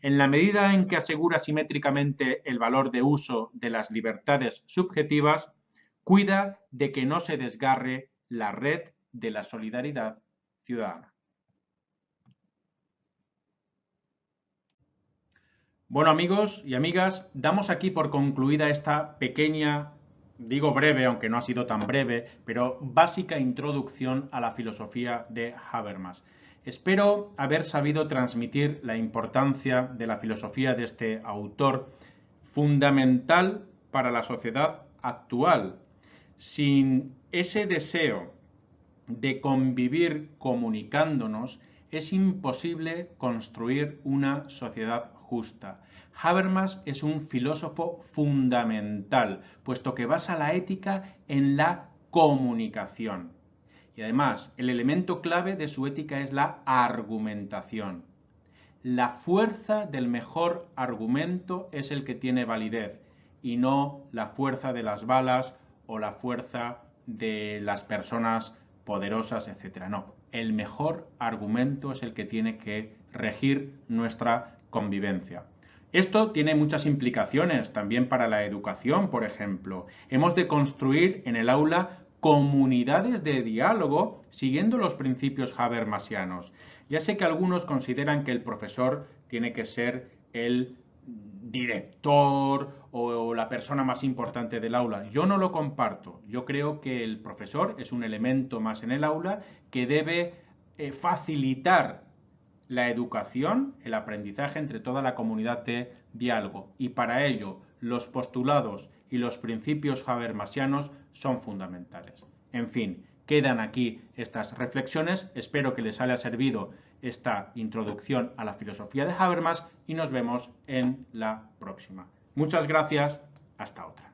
En la medida en que asegura simétricamente el valor de uso de las libertades subjetivas, cuida de que no se desgarre la red de la solidaridad ciudadana. Bueno, amigos y amigas, damos aquí por concluida esta pequeña, digo breve, aunque no ha sido tan breve, pero básica introducción a la filosofía de Habermas. Espero haber sabido transmitir la importancia de la filosofía de este autor, fundamental para la sociedad actual. Sin ese deseo de convivir comunicándonos, es imposible construir una sociedad justa. Habermas es un filósofo fundamental, puesto que basa la ética en la comunicación. Y además, el elemento clave de su ética es la argumentación. La fuerza del mejor argumento es el que tiene validez y no la fuerza de las balas o la fuerza de las personas poderosas, etc. No, el mejor argumento es el que tiene que regir nuestra convivencia. Esto tiene muchas implicaciones también para la educación, por ejemplo. Hemos de construir en el aula comunidades de diálogo siguiendo los principios habermasianos. Ya sé que algunos consideran que el profesor tiene que ser el director o la persona más importante del aula. Yo no lo comparto. Yo creo que el profesor es un elemento más en el aula que debe facilitar la educación, el aprendizaje entre toda la comunidad de diálogo. Y para ello, los postulados y los principios habermasianos son fundamentales. En fin, quedan aquí estas reflexiones. Espero que les haya servido esta introducción a la filosofía de Habermas y nos vemos en la próxima. Muchas gracias. Hasta otra.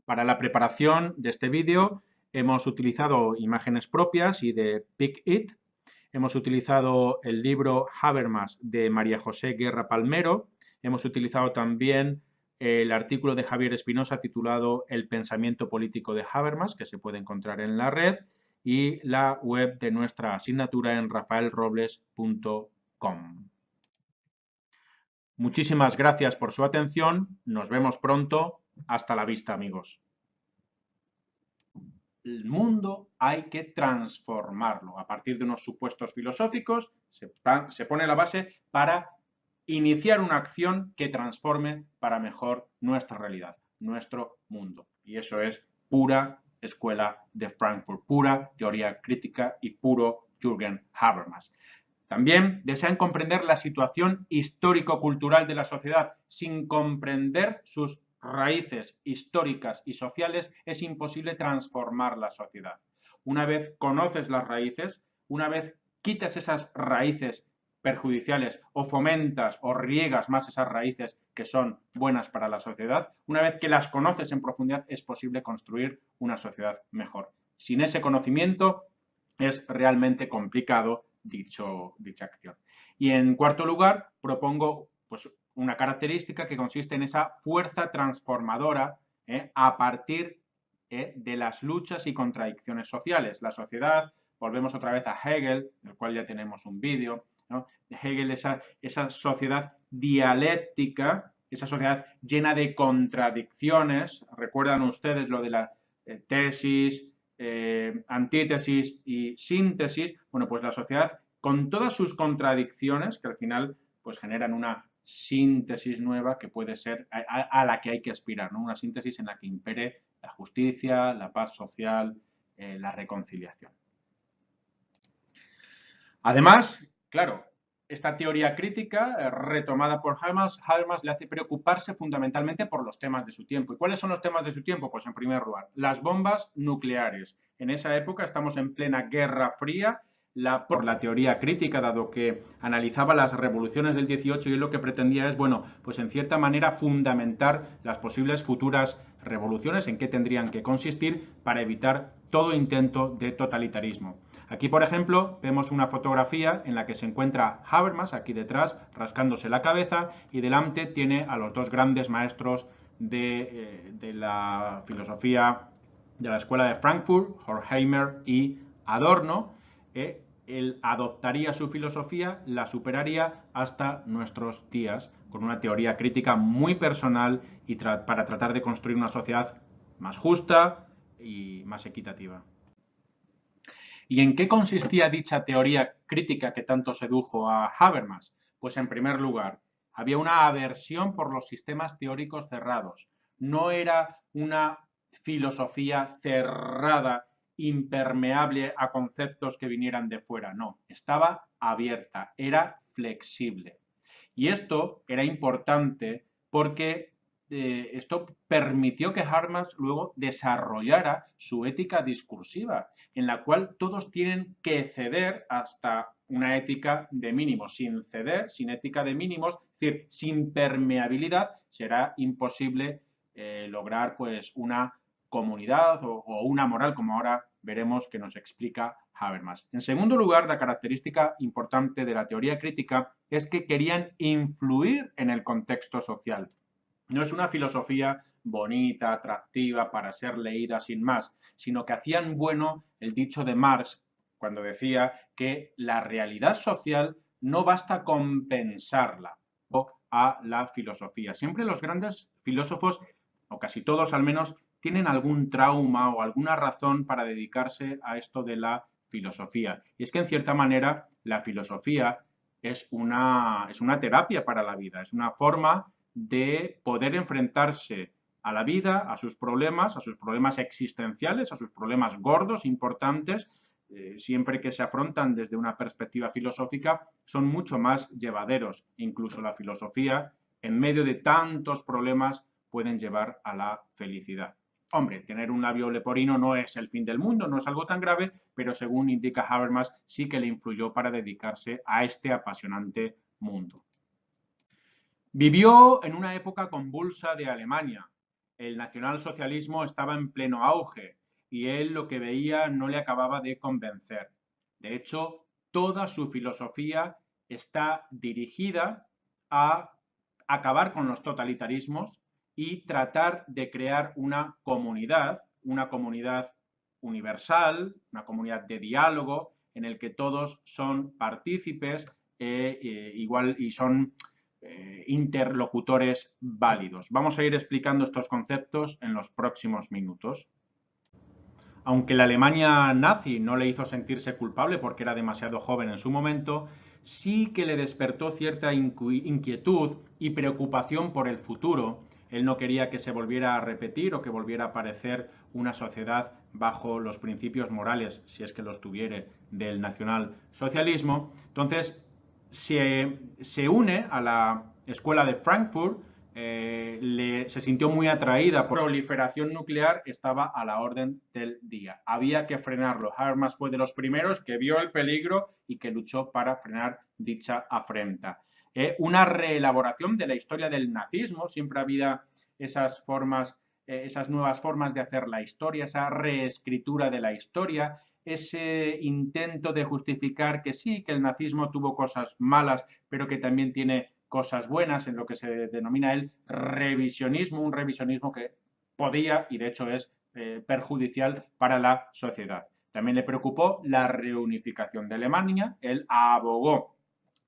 Para la preparación de este vídeo hemos utilizado imágenes propias y de PicIt. Hemos utilizado el libro Habermas de María José Guerra Palmero. Hemos utilizado también el artículo de Javier Espinosa titulado El pensamiento político de Habermas, que se puede encontrar en la red, y la web de nuestra asignatura en rafaelrobles.com. Muchísimas gracias por su atención. Nos vemos pronto. Hasta la vista, amigos. El mundo hay que transformarlo. A partir de unos supuestos filosóficos se pone la base para iniciar una acción que transforme para mejor nuestra realidad, nuestro mundo. Y eso es pura escuela de Frankfurt, pura teoría crítica y puro Jürgen Habermas. También desean comprender la situación histórico-cultural de la sociedad. Sin comprender sus raíces históricas y sociales es imposible transformar la sociedad. Una vez conoces las raíces, una vez quitas esas raíces perjudiciales o fomentas o riegas más esas raíces que son buenas para la sociedad, una vez que las conoces en profundidad es posible construir una sociedad mejor. Sin ese conocimiento es realmente complicado dicha acción. Y en cuarto lugar, propongo pues, una característica que consiste en esa fuerza transformadora a partir de las luchas y contradicciones sociales. La sociedad, volvemos otra vez a Hegel, del cual ya tenemos un vídeo, ¿no? Hegel, esa sociedad dialéctica, esa sociedad llena de contradicciones. Recuerdan ustedes lo de la tesis, antítesis y síntesis. Bueno, pues la sociedad, con todas sus contradicciones, que al final pues generan una síntesis nueva que puede ser a la que hay que aspirar, ¿no? Una síntesis en la que impere la justicia, la paz social, la reconciliación. Además, claro, esta teoría crítica, retomada por Habermas, le hace preocuparse fundamentalmente por los temas de su tiempo. ¿Y cuáles son los temas de su tiempo? Pues en primer lugar, las bombas nucleares. En esa época estamos en plena Guerra Fría, por la teoría crítica, dado que analizaba las revoluciones del 18 y lo que pretendía es, bueno, pues en cierta manera fundamentar las posibles futuras revoluciones, en qué tendrían que consistir para evitar todo intento de totalitarismo. Aquí, por ejemplo, vemos una fotografía en la que se encuentra Habermas, aquí detrás, rascándose la cabeza, y delante tiene a los dos grandes maestros de la filosofía de la Escuela de Frankfurt, Horkheimer y Adorno. Él adoptaría su filosofía, la superaría hasta nuestros días, con una teoría crítica muy personal y para tratar de construir una sociedad más justa y más equitativa. ¿Y en qué consistía dicha teoría crítica que tanto sedujo a Habermas? Pues en primer lugar, había una aversión por los sistemas teóricos cerrados. No era una filosofía cerrada, impermeable a conceptos que vinieran de fuera, no, estaba abierta, era flexible. Y esto era importante porque esto permitió que Habermas luego desarrollara su ética discursiva, en la cual todos tienen que ceder hasta una ética de mínimos. Sin ceder, sin ética de mínimos, es decir, sin permeabilidad, será imposible lograr pues una comunidad o una moral, como ahora veremos que nos explica Habermas. En segundo lugar, la característica importante de la teoría crítica es que querían influir en el contexto social. No es una filosofía bonita, atractiva, para ser leída sin más, sino que hacían bueno el dicho de Marx cuando decía que la realidad social no basta con pensarla a la filosofía. Siempre los grandes filósofos, o casi todos al menos, tienen algún trauma o alguna razón para dedicarse a esto de la filosofía. Y es que en cierta manera la filosofía es una terapia para la vida, es una forma de poder enfrentarse a la vida, a sus problemas existenciales, a sus problemas gordos, importantes, siempre que se afrontan desde una perspectiva filosófica, son mucho más llevaderos. Incluso la filosofía, en medio de tantos problemas, pueden llevar a la felicidad. Hombre, tener un labio leporino no es el fin del mundo, no es algo tan grave, pero según indica Habermas, sí que le influyó para dedicarse a este apasionante mundo. Vivió en una época convulsa de Alemania. El nacionalsocialismo estaba en pleno auge y él lo que veía no le acababa de convencer. De hecho, toda su filosofía está dirigida a acabar con los totalitarismos y tratar de crear una comunidad universal, una comunidad de diálogo en el que todos son partícipes igual y son interlocutores válidos. Vamos a ir explicando estos conceptos en los próximos minutos. Aunque la Alemania nazi no le hizo sentirse culpable porque era demasiado joven en su momento, sí que le despertó cierta inquietud y preocupación por el futuro. Él no quería que se volviera a repetir o que volviera a aparecer una sociedad bajo los principios morales, si es que los tuviera, del nacionalsocialismo. Entonces, se une a la escuela de Frankfurt, se sintió muy atraída por la proliferación nuclear, estaba a la orden del día. Había que frenarlo. Habermas fue de los primeros que vio el peligro y que luchó para frenar dicha afrenta. Una reelaboración de la historia del nazismo, siempre había esas formas, esas nuevas formas de hacer la historia, esa reescritura de la historia, ese intento de justificar que sí, que el nazismo tuvo cosas malas, pero que también tiene cosas buenas en lo que se denomina el revisionismo, un revisionismo que podía y de hecho es perjudicial para la sociedad. También le preocupó la reunificación de Alemania, él abogó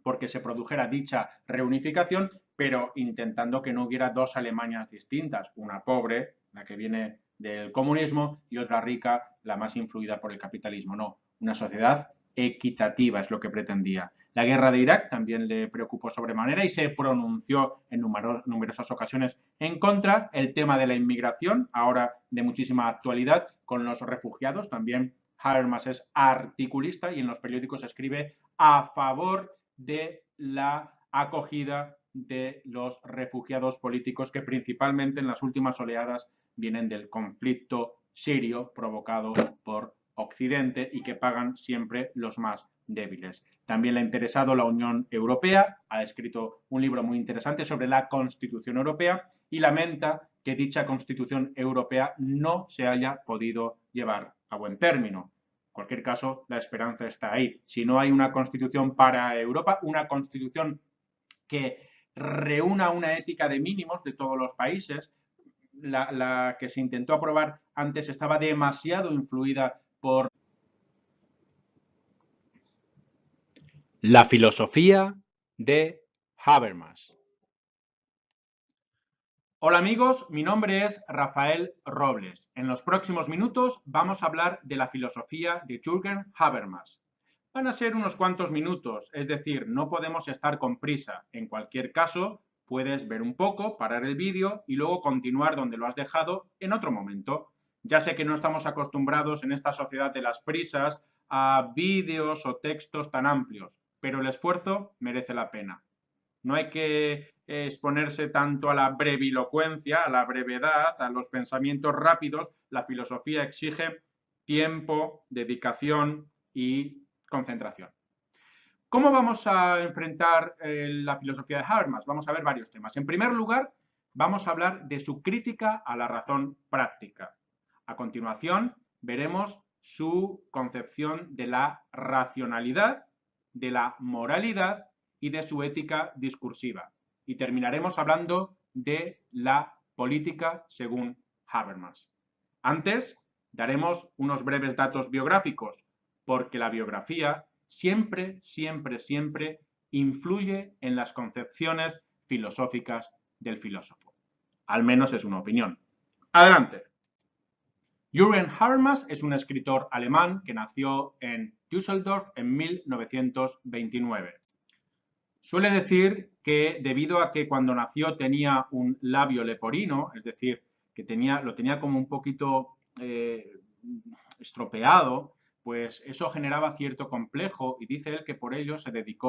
porque se produjera dicha reunificación, pero intentando que no hubiera dos Alemanias distintas, una pobre, la que viene del comunismo, y otra rica, la más influida por el capitalismo. No, una sociedad equitativa es lo que pretendía. La guerra de Irak también le preocupó sobremanera y se pronunció en numerosas ocasiones en contra. El tema de la inmigración, ahora de muchísima actualidad, con los refugiados, también Habermas es articulista y en los periódicos escribe a favor de la acogida de los refugiados políticos que principalmente en las últimas oleadas vienen del conflicto sirio provocado por Occidente y que pagan siempre los más débiles. También le ha interesado la Unión Europea, ha escrito un libro muy interesante sobre la Constitución Europea y lamenta que dicha Constitución Europea no se haya podido llevar a buen término. En cualquier caso, la esperanza está ahí. Si no hay una constitución para Europa, una constitución que reúna una ética de mínimos de todos los países, la que se intentó aprobar antes estaba demasiado influida por la filosofía de Habermas. Hola amigos, mi nombre es Rafael Robles. En los próximos minutos vamos a hablar de la filosofía de Jürgen Habermas. Van a ser unos cuantos minutos, es decir, no podemos estar con prisa. En cualquier caso, puedes ver un poco, parar el vídeo y luego continuar donde lo has dejado en otro momento. Ya sé que no estamos acostumbrados en esta sociedad de las prisas a vídeos o textos tan amplios, pero el esfuerzo merece la pena. No hay que exponerse tanto a la brevilocuencia, a la brevedad, a los pensamientos rápidos. La filosofía exige tiempo, dedicación y concentración. ¿Cómo vamos a enfrentar la filosofía de Habermas? Vamos a ver varios temas. En primer lugar, vamos a hablar de su crítica a la razón práctica. A continuación, veremos su concepción de la racionalidad, de la moralidad y de su ética discursiva. Y terminaremos hablando de la política según Habermas. Antes, daremos unos breves datos biográficos, porque la biografía siempre, siempre, siempre influye en las concepciones filosóficas del filósofo. Al menos es una opinión. Adelante. Jürgen Habermas es un escritor alemán que nació en Düsseldorf en 1929. Suele decir que debido a que cuando nació tenía un labio leporino, es decir, que lo tenía como un poquito estropeado, pues eso generaba cierto complejo y dice él que por ello se dedicó